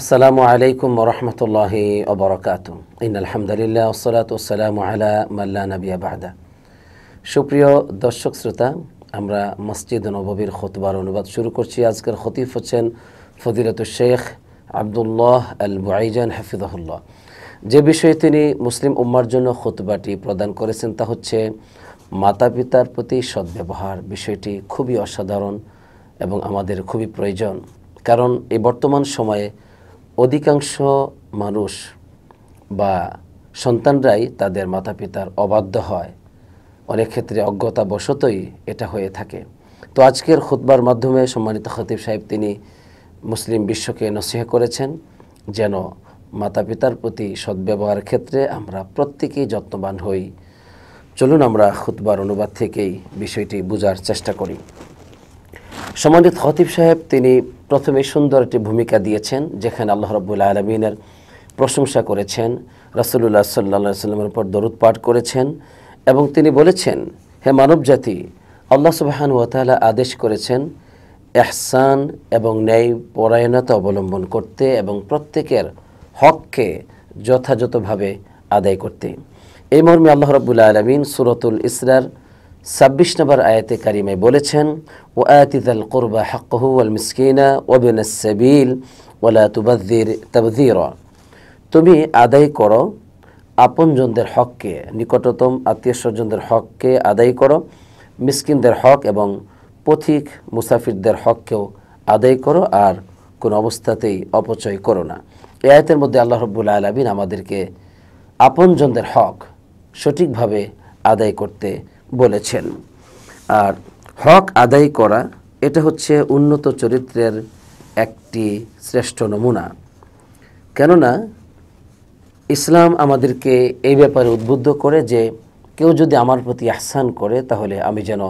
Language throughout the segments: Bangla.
আসসালামু আলাইকুম ওয়া রাহমাতুল্লাহি ওয়া বারাকাতুহু। ইন্নাল হামদুলিল্লাহ ওয়াসসালাতু ওয়াসসালামু আলা মান লা নাবিয়্যা বা'দা। সুপ্রিয় দর্শক শ্রোতা, আমরা মসজিদ নববীর খুতবার অনুবাদ শুরু করছি। আজকের খতিব হচ্ছেন ফজিলাতুশ শেখ আব্দুল্লাহ আল বুআইজান হাফিজাহুল্লাহ। যে বিষয়ে তিনি মুসলিম উম্মার জন্য খুতবাটি প্রদান করেছেন তা হচ্ছে মাতা পিতার প্রতি সদ্ব্যবহার। বিষয়টি খুবই অসাধারণ এবং আমাদের খুবই প্রয়োজন, কারণ এই বর্তমান সময়ে অধিকাংশ মানুষ বা সন্তানরাই তাদের মাতা পিতার অবাধ্য হয়। অনেক ক্ষেত্রে অজ্ঞতাবশতই এটা হয়ে থাকে। তো আজকের খুতবার মাধ্যমে সম্মানিত খতিব সাহেব তিনি মুসলিম বিশ্বকে নসিহত করেছেন যেন মাতা পিতার প্রতি সদ্ব্যবহারের ক্ষেত্রে আমরা প্রত্যেকেই যত্নবান হই। চলুন আমরা খুতবার অনুবাদ থেকেই বিষয়টি বোঝার চেষ্টা করি। সম্মানিত খতিব সাহেব তিনি প্রথমে সুন্দর একটি ভূমিকা দিয়েছেন, যেখানে আল্লাহ রাব্বুল আলামিনের প্রশংসা করেছেন, রাসূলুল্লাহ সাল্লাল্লাহু আলাইহি ওয়াসাল্লামের উপর দরুদ পাঠ করেছেন এবং তিনি বলেছেন, হে মানব জাতি, আল্লাহ সুবহানাহু ওয়া তাআলা আদেশ করেছেন ইহসান এবং ন্যায় পরায়ণতা অবলম্বন করতে এবং প্রত্যেকের হককে যথাযথভাবে আদায় করতে। এই মর্মে আল্লাহ রাব্বুল আলামিন সূরাতুল ইসরার 26 নম্বর আয়াতে কারিমায় বলেছেন, ওয়া আতিযাল কুরবা হাক্কাহু ওয়াল মিসকিনা ওয়া বিনাস সাবিল ওয়া লা তুবাযযির তাবযীরা। তুমি আদায় করো আপনজনদের হককে, নিকটতম আত্মীয় স্বজনদের হককে আদায় করো, মিসকিনদের হক এবং পথিক মুসাফিরদের হককেও আদায় করো, আর কোনো অবস্থাতেই অপচয় করো না। এই আয়াতের মধ্যে আল্লাহ রাব্বুল আলামিন আমাদেরকে আপনজনদের হক সঠিকভাবে আদায় করতে বলেছেন। আর হক আদায় করা এটা হচ্ছে উন্নত চরিত্রের একটি শ্রেষ্ঠ নমুনা। কেননা ইসলাম আমাদেরকে এই ব্যাপারে উদ্বুদ্ধ করে যে কেউ যদি আমার প্রতি ইহসান করে তাহলে আমি যেন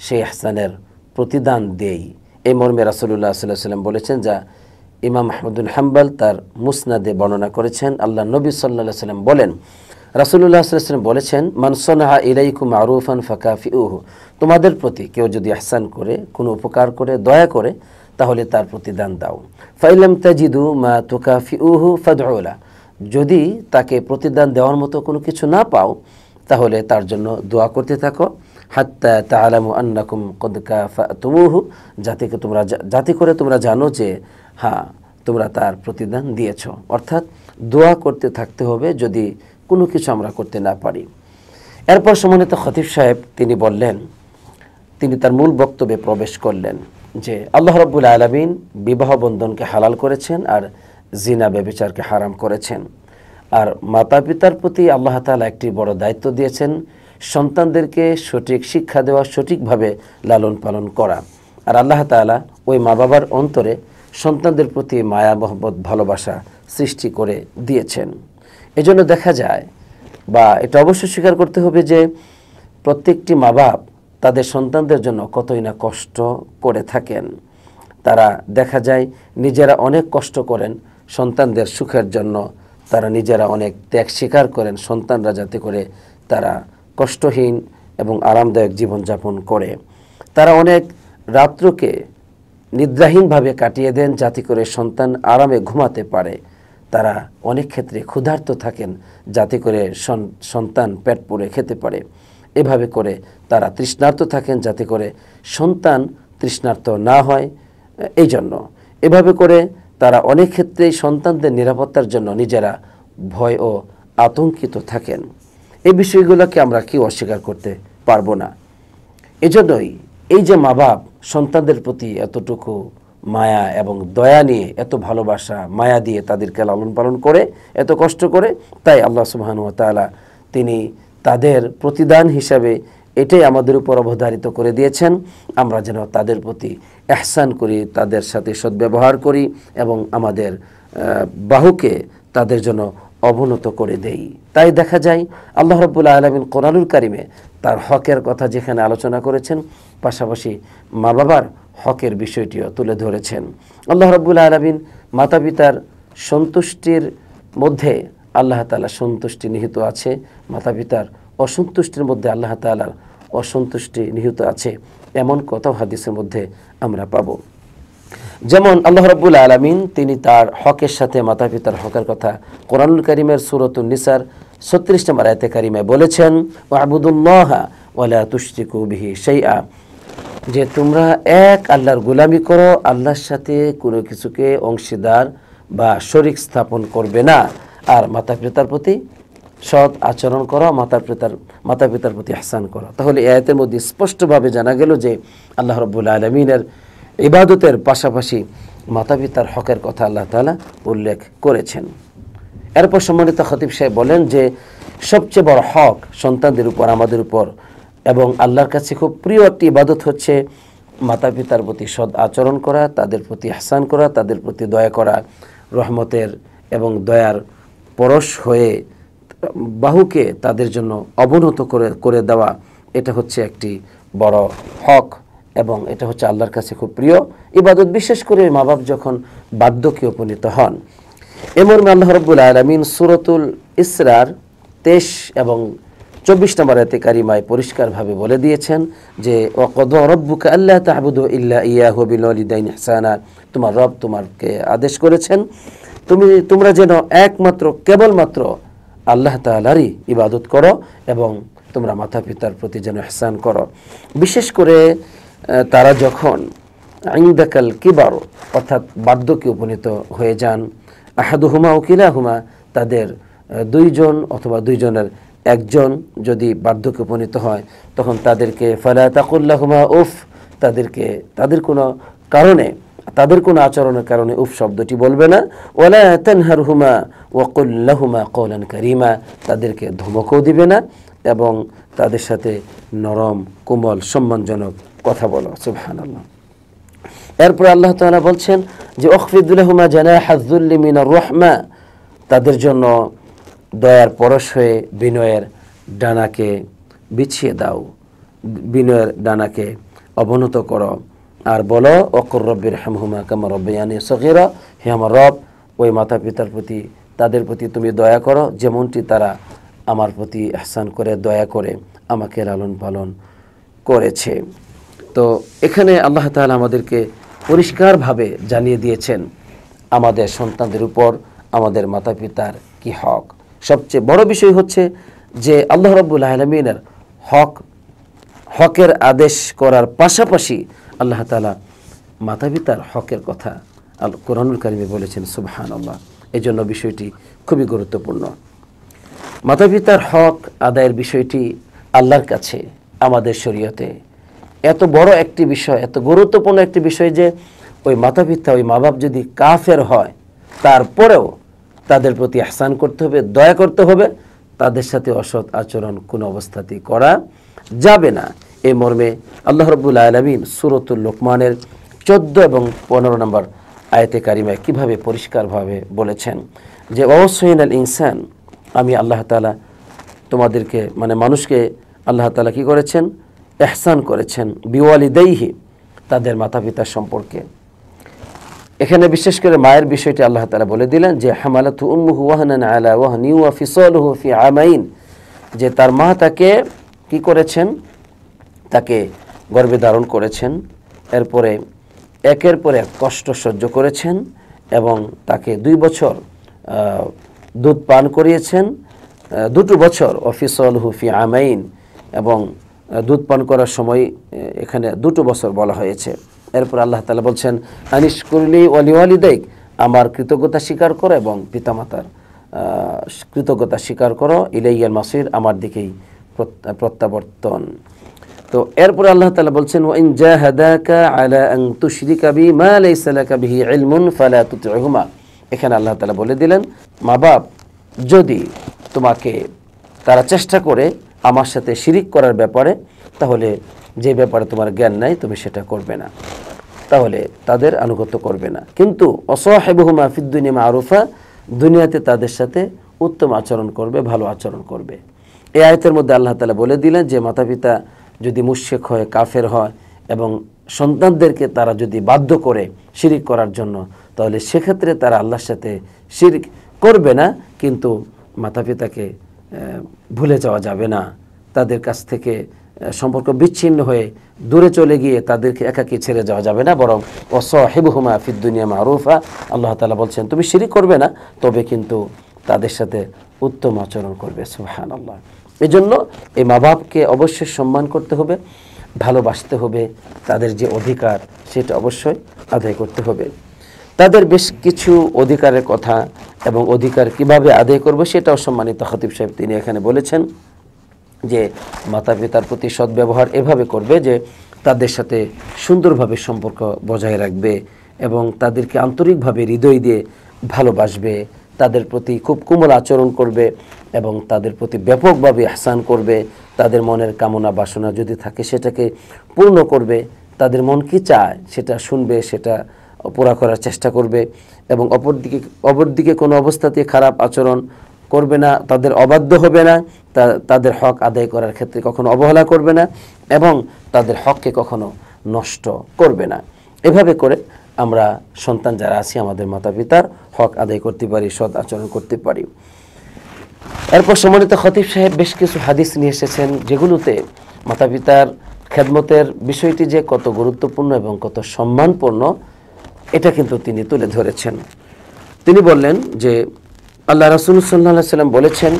সেই ইহসানের প্রতিদান দেই। এই মর্মে রাসূলুল্লাহ সাল্লাল্লাহু আলাইহি ওয়াসাল্লাম বলেছেন, যা ইমাম আহমদ বিন হাম্বল তার মুসনাদে বর্ণনা করেছেন। আল্লাহ নবী সাল্লাল্লাহু আলাইহি ওয়াসাল্লাম বলেন, রাসূলুল্লাহ সাল্লাল্লাহু আলাইহি ওয়াসাল্লাম বলেছেন, মান সানাআ ইলাইকুম মারুফান ফাকাফিউহু। তোমাদের প্রতি কেউ যদি ইহসান করে, কোনো উপকার করে, দয়া করে, তাহলে তার প্রতিদান দাও। ফাইলাম তাজিদু মা তুকাফিউহু ফাদউ লা। যদি তাকে প্রতিদান দেওয়ার মতো কোনো কিছু না পাও, তাহলে তার জন্য দোয়া করতে থাকো। হাত্তা তাআলামু আন্নাকুম কদ কাফাতুমুহু, যাতে করে তোমরা জানো যে হ্যাঁ তোমরা তার প্রতিদান দিয়েছো। অর্থাৎ দোয়া করতে থাকতে হবে যদি কোনো কিছু আমরা করতে না পারি। এরপর সম্মানিত খতিব সাহেব তিনি বললেন, তিনি তার মূল বক্তব্যে প্রবেশ করলেন যে আল্লাহ রাব্বুল আলামিন বিবাহ বন্ধনকে হালাল করেছেন আর জিনা ব্যভিচারকে হারাম করেছেন। আর মাতা পিতার প্রতি আল্লাহ তাআলা একটি বড় দায়িত্ব দিয়েছেন, সন্তানদেরকে সঠিক শিক্ষা দেওয়া, সঠিকভাবে লালন পালন করা। আর আল্লাহ তাআলা ওই মা বাবার অন্তরে সন্তানদের প্রতি মায়া মহব্বত ভালোবাসা সৃষ্টি করে দিয়েছেন। এজন্য দেখা যায়, বা এটা অবশ্যই স্বীকার করতে হবে যে প্রত্যেকটি মা বাপ তাদের সন্তানদের জন্য কতই না কষ্ট করে থাকেন। তারা দেখা যায় নিজেরা অনেক কষ্ট করেন সন্তানদের সুখের জন্য, তারা নিজেরা অনেক ত্যাগ স্বীকার করেন সন্তানরা যাতে করে তারা কষ্টহীন এবং আরামদায়ক জীবনযাপন করে। তারা অনেক রাত্রকে নিদ্রাহীনভাবে কাটিয়ে দেন যাতে করে সন্তান আরামে ঘুমাতে পারে। তারা অনেক ক্ষেত্রে ক্ষুধার্ত থাকেন যাতে করে সন্তান পেট পুরে খেতে পারে। এভাবে করে তারা তৃষ্ণার্ত থাকেন যাতে করে সন্তান তৃষ্ণার্ত না হয়। এই জন্য এভাবে করে তারা অনেক ক্ষেত্রেই সন্তানদের নিরাপত্তার জন্য নিজেরা ভয় ও আতঙ্কিত থাকেন। এই বিষয়গুলোকে আমরা কেউ অস্বীকার করতে পারবো না। এজন্যই এই যে মা বাপ সন্তানদের প্রতি এতটুকু মায়া এবং দয়া নিয়ে, এত ভালোবাসা মায়া দিয়ে তাদেরকে লালন পালন করে, এত কষ্ট করে, তাই আল্লাহ সুবহানাহু ওয়া তাআলা তিনি তাদের প্রতিদান হিসাবে এটাই আমাদের উপর অবধারিত করে দিয়েছেন, আমরা যেন তাদের প্রতি ইহসান করি, তাদের সাথে সদ্ব্যবহার করি এবং আমাদের বাহুকে তাদের জন্য অবনত করে দেই। তাই দেখা যায় আল্লাহ রাব্বুল আলামিন কোরআনুল কারিমে তার হকের কথা যেখানে আলোচনা করেছেন, পাশাপাশি মা বাবার হকের বিষয়টিও তুলে ধরেছেন। আল্লাহ রাব্বুল আলামিন মাতা পিতার সন্তুষ্টির মধ্যে আল্লাহ তাআলা সন্তুষ্টি নিহিত আছে, মাতা পিতার অসন্তুষ্টির মধ্যে আল্লাহ তাআলার অসন্তুষ্টি নিহিত আছে, এমন কথা হাদিসের মধ্যে আমরা পাবো। যেমন আল্লাহ রাব্বুল আলামিন তিনি তার হকের সাথে মাতা পিতার হকের কথা কোরআনুল কারীমের সূরাতুন নিসার 36 নম্বর আয়াতে কারিমায় বলেছেন, ওয়া'বুদুল্লাহা ওয়ালা তুশরিকু বিহি শাইআ, যে তোমরা এক আল্লাহর গোলামি করো, আল্লাহর সাথে কোনো কিছুকে অংশীদার বা শরীক স্থাপন করবে না, আর মাতা পিতার প্রতি সৎ আচরণ করো, মাতা পিতার প্রতি ইহসান করো। তাহলে এই আয়াতের মধ্যে স্পষ্টভাবে জানা গেল যে আল্লাহ রাব্বুল আলামিনের ইবাদতের পাশাপাশি মাতা পিতার হকের কথা আল্লাহ তাআলা উল্লেখ করেছেন। এরপর সম্মানিত খতিব সাহেব বলেন যে সবচেয়ে বড় হক সন্তানদের উপর, আমাদের উপর, এবং আল্লাহর কাছে খুব প্রিয় একটি ইবাদত হচ্ছে মাতা পিতার প্রতি সৎ আচরণ করা, তাদের প্রতি ইহসান করা, তাদের প্রতি দয়া করা, রহমতের এবং দয়ার পরশ হয়ে বাহুকে তাদের জন্য অবনত করে দেওয়া। এটা হচ্ছে একটি বড় হক এবং এটা হচ্ছে আল্লাহর কাছে খুব প্রিয় ইবাদত, বিশেষ করে মা বাপ যখন বার্ধক্যে উপনীত হন। এমন আল্লাহ রাব্বুল আলামিন সূরাতুল ইসরার 23 এবং 24 নম্বর আয়াতে কারিমায় পরিষ্কারভাবে বলে দিয়েছেন যে ওয়াকাদা রাব্বুকা আল্লা তা'বুদু ইল্লা ইয়াহু বিল ওয়ালিদাইনি ইহসানা, তোমার রব তোমাকে আদেশ করেছেন তোমরা যেন একমাত্র কেবলমাত্র আল্লাহ তাআলারই ইবাদত করো এবং তোমরা মাতা পিতার প্রতি যেন ইহসান করো। বিশেষ করে তারা যখন ইনদাকাল কিবার, অর্থাৎ বার্ধক্যে উপনীত হয়ে যান, আহাদুহুমা ও কিলাহুমা, তাদের দুইজন অথবা দুইজনের একজন যদি বার্ধক্যে উপনীত হয়, তখন তাদেরকে ফালা তাকুল্লাহুমা উফ, তাদের কোনো কারণে, তাদের কোনো আচরণের কারণে উফ শব্দটি বলবে না। ওয়ালা তানহারহুমা ওয়া কুল লাহুমা কওলান কারীমা, তাদেরকে ধমকও দিবে না এবং তাদের সাথে নরম কোমল সম্মানজনক কথা বলো। সুবহানাল্লাহ। এরপর আল্লাহ তাআলা বলছেন যে উখফিদ লাহুমা জানাহায যুল্লি মিনার রাহমা, তাদের জন্য দয়ার পরশ হয়ে বিনয়ের ডানাকে বিছিয়ে দাও, বিনয়ের ডানাকে অবনত করো, আর বলো ওয়াকুর রব্বির হামহুমা কামা রাব্বায়ানি সগীরা, হে আমার রব, ওই মাতা পিতার প্রতি, তাদের প্রতি তুমি দয়া করো যেমনটি তারা আমার প্রতি ইহসান করে দয়া করে আমাকে লালন পালন করেছে। তো এখানে আল্লাহ তাআলা আমাদেরকে পরিষ্কারভাবে জানিয়ে দিয়েছেন আমাদের সন্তানদের উপর আমাদের মাতা পিতার কি হক। সবচেয়ে বড় বিষয় হচ্ছে যে আল্লাহ রাব্বুল আলামিনের হকের আদেশ করার পাশাপাশি আল্লাহ তাআলা মাতা পিতার হকের কথা কোরআনুল কারীমে বলেছেন। সুবহানাল্লাহ। এই জন্য বিষয়টি খুবই গুরুত্বপূর্ণ। মাতা পিতার হক আদায়ের বিষয়টি আল্লাহর কাছে আমাদের শরীয়তে এত বড় একটি বিষয়, এত গুরুত্বপূর্ণ একটি বিষয় যে ওই মাতা পিতা, ওই মা বাপ যদি কাফের হয়, তারপরেও তাদের প্রতি ইহসান করতে হবে, দয়া করতে হবে, তাদের সাথে অসৎ আচরণ কোনো অবস্থাতেই করা যাবে না। এই মর্মে আল্লাহ রাব্বুল আলামিন সূরাতুল লুকমানের 14 এবং 15 নম্বর আয়াতে কারিমায় কিভাবে পরিষ্কারভাবে বলেছেন যে ওয়াসাইনাল ইনসান, আমি আল্লাহ তাআলা তোমাদেরকে মানে মানুষকে আল্লাহ তাআলা কি করেছেন, ইহসান করেছেন বিওয়ালিদাইহি, তাদের মাতা পিতার সম্পর্কে। এখানে বিশেষ করে মায়ের বিষয়টি আল্লাহ তাআলা বলে দিলেন যে হামালাতু উম্মুহু ওয়াহনান আলা ওয়াহনি ওয়া ফিসালুহু ফি আমাইন, যে তার মা তাকে কি করেছেন, তাকে গর্ভে ধারণ করেছেন, এরপরে একের পর এক কষ্ট সহ্য করেছেন এবং তাকে 2 বছর দুধ পান করিয়েছেন, 2 বছর অফিসালুহু ফি আমাইন, এবং দুধ পান করার সময় এখানে 2 বছর বলা হয়েছে। এরপর আল্লাহ তাআলা বলছেন আনিশকুরলি ওয়ালিওয়ালিদাইক, আমার কৃতজ্ঞতা স্বীকার করো এবং পিতামাতার কৃতজ্ঞতা স্বীকার করো, ইলাইয়াল মাসির, আমার দিকেই প্রত্যাবর্তন। তো এরপর আল্লাহ তাআলা বলছেন ওয়া ইন জাহাদাকা আলা আন তুশরিকা বি মা লাইসা লাকা বিহি ইলমুন ফালা তুতি'হুমা, এখানে আল্লাহ তাআলা বলে দিলেন মা বাপ যদি তোমাকে, তারা চেষ্টা করে আমার সাথে শিরিক করার ব্যাপারে, তাহলে যে ব্যাপারে তোমার জ্ঞান নাই তুমি সেটা করবে না, তাহলে তাদের আনুগত্য করবে না। কিন্তু ওয়াসাহিবুহুমা ফিদ দুনিয়া মারুফা, দুনিয়াতে তাদের সাথে উত্তম আচরণ করবে, ভালো আচরণ করবে। এই আয়াতের মধ্যে আল্লাহ তাআলা বলে দিলেন যে মাতা পিতা যদি মুশরিক হয়, কাফের হয় এবং সন্তানদেরকে তারা যদি বাধ্য করে শিরিক করার জন্য, তাহলে সেক্ষেত্রে তারা আল্লাহর সাথে শিরিক করবে না, কিন্তু মাতা পিতাকে ভুলে যাওয়া যাবে না, তাদের কাছ থেকে সম্পর্ক বিচ্ছিন্ন হয়ে দূরে চলে গিয়ে তাদেরকে একাকী ছেড়ে যাওয়া যাবে না, বরং ওয়াসাহিবুহুমা ফিদ দুনিয়া মারুফা, আল্লাহ তাআলা বলছেন তুমি শিরিক করবে না, তবে কিন্তু তাদের সাথে উত্তম আচরণ করবে। সুবহানাল্লাহ। এজন্য এই মা বাপকে অবশ্যই সম্মান করতে হবে, ভালোবাসতে হবে, তাদের যে অধিকার সেটা অবশ্যই আদায় করতে হবে। তাদের বেশ কিছু অধিকারের কথা এবং অধিকার কিভাবে আদায় করবে সেটাও সম্মানিত খতিব সাহেব তিনি এখানে বলেছেন যে মাতা পিতার প্রতি সদ্ব্যবহার এভাবে করবে যে তাদের সাথে সুন্দরভাবে সম্পর্ক বজায় রাখবে এবং তাদেরকে আন্তরিকভাবে হৃদয় দিয়ে ভালোবাসবে, তাদের প্রতি খুব কোমল আচরণ করবে এবং তাদের প্রতি ব্যাপকভাবে ইহসান করবে, তাদের মনের কামনা বাসনা যদি থাকে সেটাকে পূর্ণ করবে, তাদের মন কি চায় সেটা শুনবে, সেটা পুরা করার চেষ্টা করবে এবং অপরদিকে কোনো অবস্থাতে খারাপ আচরণ করবে না, তাদের অবাধ্য হবে না, তাদের হক আদায় করার ক্ষেত্রে কখনো অবহেলা করবে না এবং তাদের হককে কখনো নষ্ট করবে না। এভাবে করে আমরা সন্তান যারা আছি আমাদের মাতা পিতার হক আদায় করতে পারি, সৎ আচরণ করতে পারি। এরপর সম্মানিত খতিব সাহেব বেশ কিছু হাদিস নিয়ে এসেছেন যেগুলোতে মাতা পিতার খেদমতের বিষয়টি যে কত গুরুত্বপূর্ণ এবং কত সম্মানপূর্ণ এটা কিন্তু তিনি তুলে ধরেছেন। তিনি বললেন যে আল্লাহ রাসূল সাল্লাল্লাহু আলাইহি সাল্লাম বলেছেন,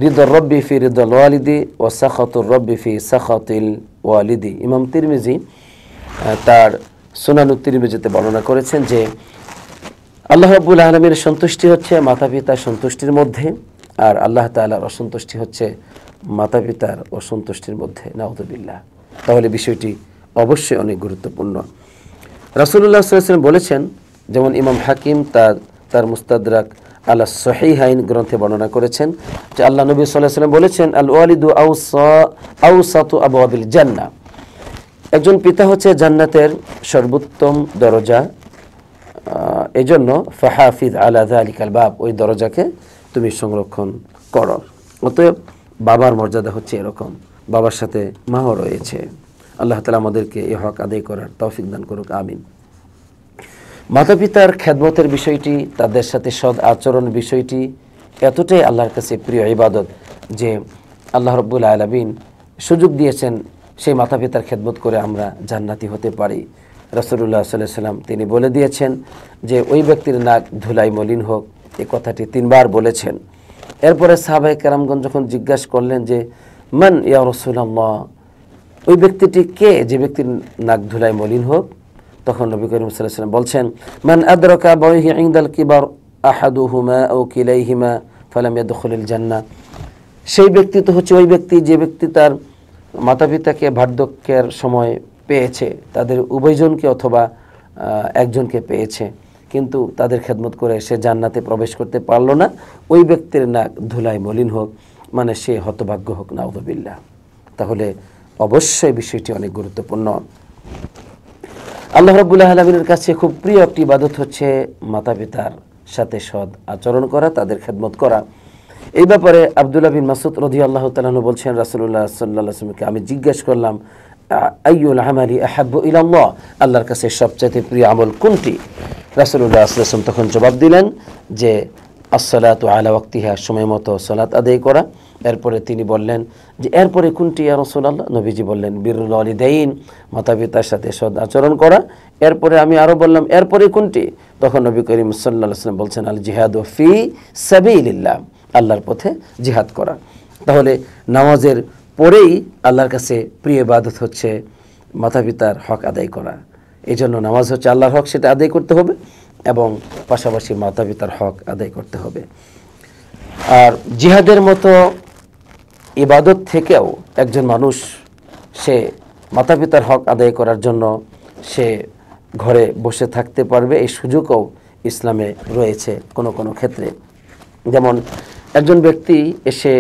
রিদা রব্বি ফি রিদাল ওয়ালিদি ওয়া সাখাতুর রব্বি ফি সাখাতিল ওয়ালিদি। ইমাম তিরমিজি তার সুনানুত তিরমিজিতে বর্ণনা করেছেন যে আল্লাহ রাব্বুল আলামিনের সন্তুষ্টি হচ্ছে মাতা পিতার সন্তুষ্টির মধ্যে, আর আল্লাহ তাআলার অসন্তুষ্টি হচ্ছে মাতা পিতার অসন্তুষ্টির মধ্যে। নাউযুবিল্লাহ। তাহলে বিষয়টি অবশ্যই অনেক গুরুত্বপূর্ণ। রাসূলুল্লাহ সাল্লাল্লাহু আলাইহি ওয়াসাল্লাম বলেছেন, যেমন ইমাম হাকিম তার মুস্তাদরাক আলা সহিহাইন গ্রন্থে বর্ণনা করেছেন যে আল্লাহ নবী সাল্লাল্লাহু আলাইহি ওয়াসাল্লাম বলেছেন, আল ওয়ালিদু আওসাতু আবওয়াবিল জান্নাহ। একজন পিতা হচ্ছে জান্নাতের সর্বোত্তম দরজা, এজন্য ফাহাফিজ আলা যালিকাল বাব, ওই দরজাকে তুমি সংরক্ষণ করো। অতএব বাবার মর্যাদা হচ্ছে এরকম, বাবার সাথে মাও রয়েছে। আল্লাহ তাআলা আমাদেরকে এই হক আদায় করার তৌফিক দান করুক, আমিন। মাতা পিতার খেদমতের বিষয়টি, তাদের সাথে সৎ আচরণ বিষয়টি এতটাই আল্লাহর কাছে প্রিয় ইবাদত যে আল্লাহ রাব্বুল আলামিন সুযোগ দিয়েছেন সেই মাতা পিতার খেদমত করে আমরা জান্নাতি হতে পারি। রাসূলুল্লাহ সাল্লাল্লাহু আলাইহি ওয়াসাল্লাম তিনি বলে দিয়েছেন যে ওই ব্যক্তির নাক ধুলাই মলিন হোক, এই কথাটি 3 বার বলেছেন। এরপরে সাহাবায়ে কেরামগণ যখন জিজ্ঞাসা করলেন যে মান ইয়া রাসূলুল্লাহ, ওই ব্যক্তিটি কে যে ব্যক্তির নাক ধুলাই মলিন হোক, তখন নবী করিম সাল্লাল্লাহু আলাইহি ওয়াসাল্লাম বলছেন, মান আদরাকা আবাওয়াইহি ইনদাল কিবার আহাদুহুমা আও কিলাইহিমা ফালাম ইয়াদখুলুল জান্নাহ। সেই ব্যক্তি তো হচ্ছে ওই ব্যক্তি যে ব্যক্তি তার মাতা পিতাকে বার্ধক্যের সময় পেয়েছে, তাদের উভয়জনকে অথবা একজনকে পেয়েছে, কিন্তু তাদের খেদমত করে সে জান্নাতে প্রবেশ করতে পারল না, ওই ব্যক্তির নাক ধুলায় মলিন হোক, মানে সে হতভাগ্য হোক, নাউযুবিল্লাহ। তাহলে অবশ্যই বিষয়টি অনেক গুরুত্বপূর্ণ। আল্লাহ রাব্বুল আলামিনের কাছে খুব প্রিয় একটি ইবাদত হচ্ছে মাতা পিতার সাথে সৎ আচরণ করা, তাদের খেদমত করা। এই ব্যাপারে আব্দুল্লাহ বিন মাসউদ রাদিয়াল্লাহু তাআলা আনহু বলছেন, রাসূলুল্লাহ সাল্লাল্লাহু আলাইহি ওয়াসাল্লামকে আমি জিজ্ঞেস করলাম, আইয়ুল আমালি আহাব্বু ইলাল্লাহ, আল্লাহর কাছে সবচেয়ে প্রিয় আমল কোনটি? রাসূলুল্লাহ সাল্লাল্লাহু আলাইহি ওয়াসাল্লাম তখন জবাব দিলেন যে আসসালাতু আলা ওয়াক্তিহা, সময় মতো সালাত আদায় করা। এরপরে তিনি বললেন যে এরপরে কোনটি ইয়া রাসূলুল্লাহ? নবীজি বললেন বিরুল ওয়ালিদাইন, মাতা পিতার সাথে সৎ আচরণ করা। এরপরে আমি আরো বললাম এরপরে কোনটি? তখন নবী করিম সাল্লাল্লাহু আলাইহি ওয়াসাল্লাম বলছেন আল জিহাদু ফি সাবিলিল্লাহ, আল্লাহর পথে জিহাদ করা। তাহলে নামাজের পরেই আল্লাহর কাছে প্রিয় ইবাদত হচ্ছে মাতা পিতার হক আদায় করা। এই জন্য নামাজ হচ্ছে আল্লাহর হক, সেটা আদায় করতে হবে এবং পাশাপাশি মাতা পিতার হক আদায় করতে হবে। আর জিহাদের মতো ইবাদত থেকেও একজন মানুষ সে মাতা পিতার হক আদায় করার জন্য সে ঘরে বসে থাকতে পারবে, এই সুযোগও ইসলামে রয়েছে কোনো কোনো ক্ষেত্রে। যেমন একজন ব্যক্তি এসে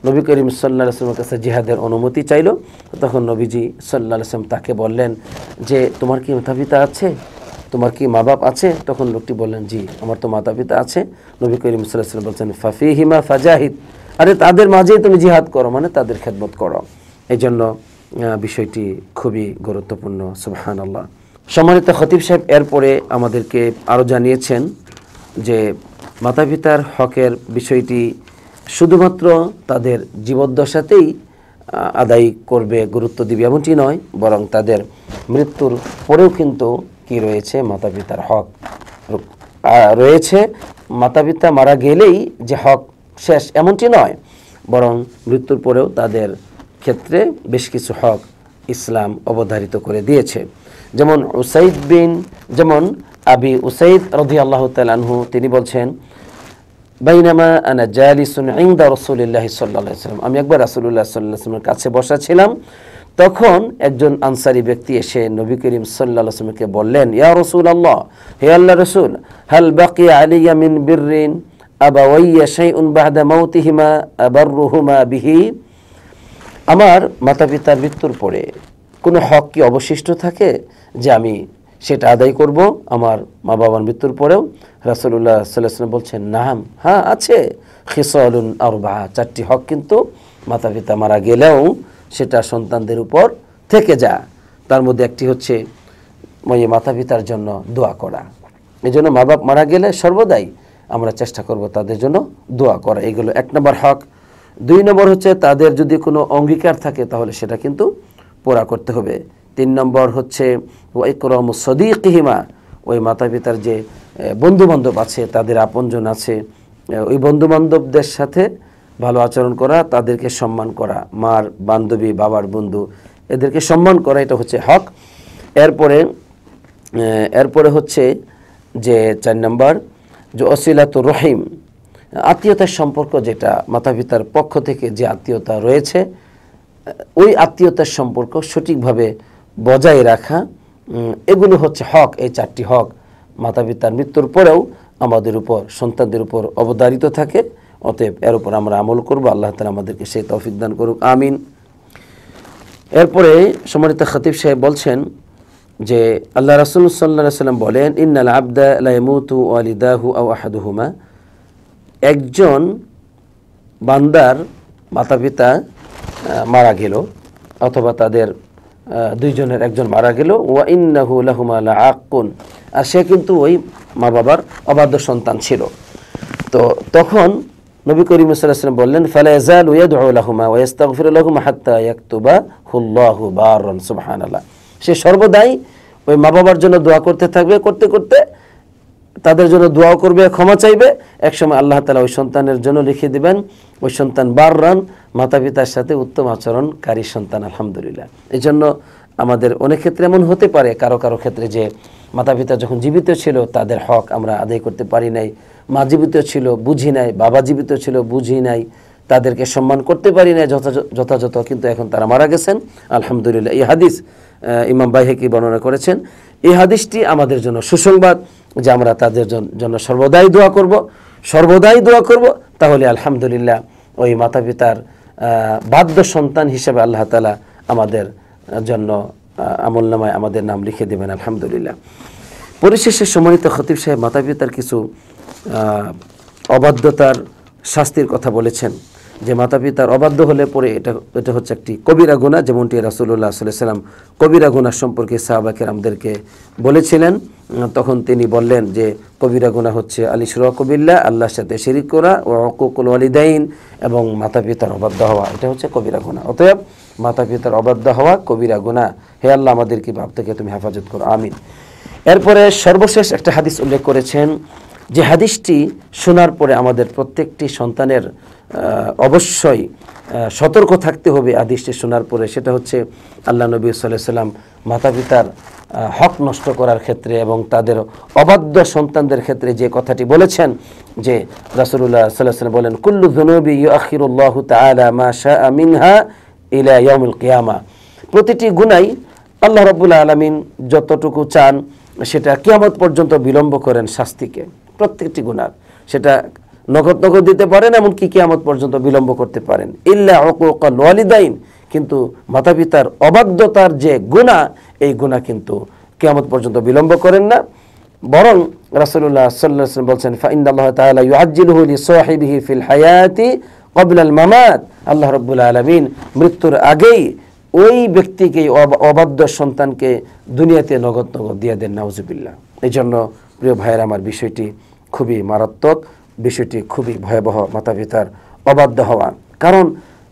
নবী করিম সাল্লাল্লাহু আলাইহি ওয়াসাল্লামের কাছে জিহাদের অনুমতি চাইল, তখন নবীজি সাল্লাল্লাহু আলাইহি ওয়াসাল্লাম তাকে বললেন যে তোমার কি মাতা পিতা আছে, তোমার কি মা বাপ আছে? তখন লোকটি বললেন জি, আমার তো মাতা পিতা আছে। নবী করিম সাল্লাল্লাহু আলাইহি ওয়াসাল্লাম বলছেন ফাফিহিমা ফাজাহিদ, আরে তাদের মাঝেই তুমি জিহাদ করো, মানে তাদের খেদমত করো। এই জন্য বিষয়টি খুবই গুরুত্বপূর্ণ। সুবহানাল্লাহ। সম্মানিত খতিব সাহেব এরপরে আমাদেরকে আরও জানিয়েছেন যে মাতা পিতার হকের বিষয়টি শুধুমাত্র তাদের জীবদ্দশাতেই আদায় করবে, গুরুত্ব দিবে এমনটি নয়, বরং তাদের মৃত্যুর পরেও কিন্তু কি রয়েছে, মাতা পিতার হক রয়েছে। মাতা পিতা মারা গেলেই যে হক শেষ এমনটি নয়, বরং মৃত্যুর পরেও তাদের ক্ষেত্রে বেশ কিছু হক ইসলাম অবধারিত করে দিয়েছে। যেমন আবি উসাইদ রাদিয়াল্লাহু তাআলা আনহু তিনি বলছেন, বাইনামা আনা জালিসুন ইনদা রাসূলিল্লাহি সাল্লাল্লাহু আলাইহি ওয়াসাল্লাম, আমি একবার রাসূলুল্লাহ সাল্লাল্লাহু আলাইহি ওয়াসাল্লামের কাছে বসা ছিলাম। তখন একজন আনসারী ব্যক্তি এসে নবী করিম সাল্লাল্লাহু আলাইহি ওয়াসাল্লামকে বললেন, ইয়া রাসূলুল্লাহ, হে আল্লাহর রাসূল, হাল বাকিয়া আলাইয়া মিন বিররিন আবাওয়াইয়া শাইউন বা'দা মাউতিহিমা আবাররুহুমা বিহি, আমার মাতা পিতার মৃত্যুর পরে কোনো হক কি অবশিষ্ট থাকে যে আমি সেটা আদায় করব আমার মা বাবার মৃত্যুর পরেও? রাসূলুল্লাহ সাল্লাল্লাহু আলাইহি ওয়াসাল্লাম বলছেন, নাম, হ্যাঁ আছে, খিসালুন আরবা, 4টি হক কিন্তু মাতা পিতা মারা গেলেও সেটা সন্তানদের উপর থেকে যায়। তার মধ্যে একটি হচ্ছে মাতা পিতার জন্য দোয়া করা। এই জন্য মা বাপ মারা গেলে সর্বদাই আমরা চেষ্টা করব তাদের জন্য দোয়া করা, এগুলো 1 নম্বর হক। 2 নম্বর হচ্ছে তাদের যদি কোনো অঙ্গীকার থাকে তাহলে সেটা কিন্তু পুরা করতে হবে। 3 নম্বর হচ্ছে ইকরামু সদীকিহিমা, ওই মাতা পিতার যে বন্ধু বান্ধব আছে, তাদের আপনজন আছে, ওই বন্ধু বান্ধবদের সাথে ভালো আচরণ করা, তাদেরকে সম্মান করা, মার বান্ধবী, বাবার বন্ধু, এদেরকে সম্মান করা, এটা হচ্ছে হক। এরপরে হচ্ছে যে 4 নম্বর যে ওসিলাতুর রহিম, আত্মীয়তার সম্পর্ক, যেটা মাতা পিতার পক্ষ থেকে যে আত্মীয়তা রয়েছে, ওই আত্মীয়তার সম্পর্ক সঠিকভাবে বজায় রাখা, এগুলো হচ্ছে হক। এই 4টি হক মাতা পিতার মৃত্যুর পরেও আমাদের উপর, সন্তানদের উপর অবধারিত থাকে। অতএব এর উপর আমরা আমল করব। আল্লাহ তাআলা আমাদেরকে সেই তৌফিক দান করুক, আমিন। এরপরে সম্মানিত খতিব সাহেব বলছেন যে আল্লাহ রাসূল সাল্লাল্লাহু আলাইহি ওয়াসাল্লাম বলেন, ইন্নাল আবদা লা ইয়ামুতু ওয়ালিদাহু আও আহাদুহুমা, একজন বান্দার মাতা পিতা মারা গেল অথবা তাদের 2 জনের একজন মারা গেল, ওয়া ইন্নাহু লাহুমা লাআক্কুন, আর সে কিন্তু ওই মা বাবার অবাধ্য সন্তান ছিল। তো তখন নবী করিম সাল্লাল্লাহু আলাইহি ওয়াসাল্লাম বললেন, ফালা ইয়াযালু ইয়াদউ লাহুমা ওয়া ইস্তাগফিরু লাহুমা হাত্তা ইয়াকতুবাহুল্লাহু বাররান, সুবহানাল্লাহ। সে সর্বদাই ওই মা বাবার জন্য দোয়া করতে থাকবে, করতে করতে তাদের জন্য দোয়াও করবে, ক্ষমা চাইবে। একসময় আল্লাহ তাআলা ওই সন্তানের জন্য লিখে দিবেন ওই সন্তান বাররান, মাতা পিতার সাথে উত্তম আচরণকারী সন্তান। আলহামদুলিল্লাহ। এই জন্য আমাদের অনেক ক্ষেত্রে এমন হতে পারে, কারো কারো ক্ষেত্রে, যে মাতা পিতা যখন জীবিত ছিল তাদের হক আমরা আদায় করতে পারি নাই, মা জীবিত ছিল বুঝি নাই, বাবা জীবিত ছিল বুঝি নাই, তাদেরকে সম্মান করতে পারি নাই যথাযথ, কিন্তু এখন তারা মারা গেছেন। আলহামদুলিল্লাহ। এই হাদিস ইমাম বাইহাকি বর্ণনা করেছেন। এই হাদিসটি আমাদের জন্য সুসংবাদ যে আমরা তাদের জন্য সর্বদাই দোয়া করব, তাহলে আলহামদুলিল্লাহ ওই মাতা পিতার বাধ্য সন্তান হিসেবে আল্লাহ তাআলা আমাদের জন্য আমলনামায় আমাদের নাম লিখে দেবেন, আলহামদুলিল্লাহ। পরিশেষে সম্মানিত খতিব সাহেব মাতা পিতার কিছু অবাধ্যতার শাস্তির কথা বলেছেন, যে মাতা পিতার অবাধ্য হলে পরে এটা হচ্ছে একটি কবিরা গুনাহ, যেমনটি রাসূলুল্লাহ সাল্লাল্লাহু আলাইহি ওয়াসাল্লাম কবিরা গুনাহ সম্পর্কে সাহাবা কেরামদেরকে বলেছিলেন। তখন তিনি বললেন যে কবিরা গুনাহ হচ্ছে আল ইশরাকু বিল্লাহ, আল্লাহর সাথে শিরিক করা, ওয়া উকুকুল ওয়ালিদাইন, এবং মাতা পিতার অবাধ্য হওয়া, এটা হচ্ছে কবিরা গুনাহ। অতএব মাতা পিতার অবাধ্য হওয়া কবিরা গুনাহ। হে আল্লাহ আমাদেরকে পাপ থেকে তুমি হেফাজত করো, আমিন। এরপরে সর্বশেষ একটা হাদিস উল্লেখ করেছেন, যে হাদিসটি শোনার পরে আমাদের প্রত্যেকটি সন্তানের অবশ্যই সতর্ক থাকতে হবে। হাদিসটি শোনার পরে সেটা হচ্ছে আল্লাহ নবী সাল্লাল্লাহু আলাইহি ওয়াসাল্লাম মাতা পিতার হক নষ্ট করার ক্ষেত্রে এবং তাদের অবাধ্য সন্তানদের ক্ষেত্রে যে কথাটি বলেছেন, যে রাসূলুল্লাহ সাল্লাল্লাহু আলাইহি ওয়াসাল্লাম বলেন, কুল্লু যুনুবি ইউআখিরুল্লাহু তাআলা মা শাআ মিনহা ইলা ইয়াউমিল কিয়ামা, প্রতিটি গুনাহ আল্লাহ রাব্বুল আলামিন যতটুকু চান সেটা কিয়ামত পর্যন্ত বিলম্ব করেন শাস্তিকে। প্রত্যেকটি গুনাহ সেটা নগদ দিতে পারেন, এমনকি কিয়ামত পর্যন্ত বিলম্ব করতে পারেন। ইল্লা উকুকাল ওয়ালিদাইন, কিন্তু মাতা পিতার অবাধ্যতার যে গুনাহ, এই গুনাহ কিন্তু কিয়ামত পর্যন্ত বিলম্ব করেন না, বরং রাসূলুল্লাহ সাল্লাল্লাহু আলাইহি ওয়াসাল্লাম বলছেন, ফা ইন্নাল্লাহ তাআলা ইউআজ্জিলুহু লিসাহিবিহি ফিল হায়াতি ক্বাবলা আল মামাত, আল্লাহ রাব্বুল আলামিন মৃত্যুর আগেই ওই ব্যক্তিকে, অবাধ্য সন্তানকে দুনিয়াতে নগদ দিয়ে দেন, নাউজুবিল্লাহ। এই জন্য প্রিয় ভাইয়ের আমার, বিষয়টি খুবই মারাত্মক, বিষয়টি খুবই ভয়াবহ, মাতা পিতার অবাধ্য হওয়া। কারণ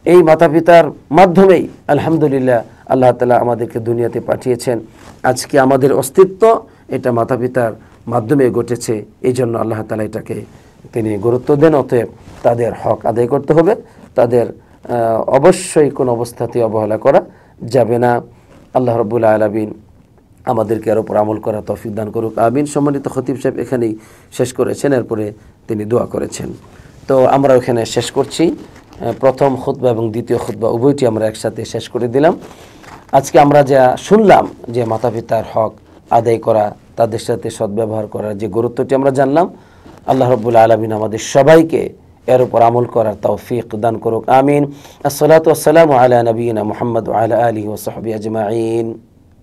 এই মাতা পিতার মাধ্যমেই আলহামদুলিল্লাহ আল্লাহ তাআলা আমাদেরকে দুনিয়াতে পাঠিয়েছেন। আজকে আমাদের অস্তিত্ব এটা মাতা পিতার মাধ্যমে ঘটেছে, এই জন্য আল্লাহ তাআলা এটাকে তিনি গুরুত্ব দেন। অতএব তাদের হক আদায় করতে হবে, তাদের অবশ্যই কোনো অবস্থাতেই অবহেলা করা যাবে না। আল্লাহ রাব্বুল আলামিন আমাদেরকে এর উপর আমল করা তৌফিক দান করুক, আমিন। সম্মানিত খতিব সাহেব এখানেই শেষ করেছেন, এরপরে তিনি দোয়া করেছেন। তো আমরা ওখানে শেষ করছি। প্রথম খুতবা এবং দ্বিতীয় খুতবা উভয়টি আমরা একসাথে শেষ করে দিলাম। আজকে আমরা যা শুনলাম যে মাতা পিতার হক আদায় করা, তাদের সাথে সদ্ব্যবহার করার যে গুরুত্বটি আমরা জানলাম, আল্লাহ রাব্বুল আলামিন আমাদের সবাইকে এর উপর আমল করার তৌফিক দান করুক, আমিন। আসসালাতু ওয়াসসালামু আলা নবিয়িনা মুহাম্মদ ওয়া আলা আলিহি ওয়া সাহবিহি আজমাইন।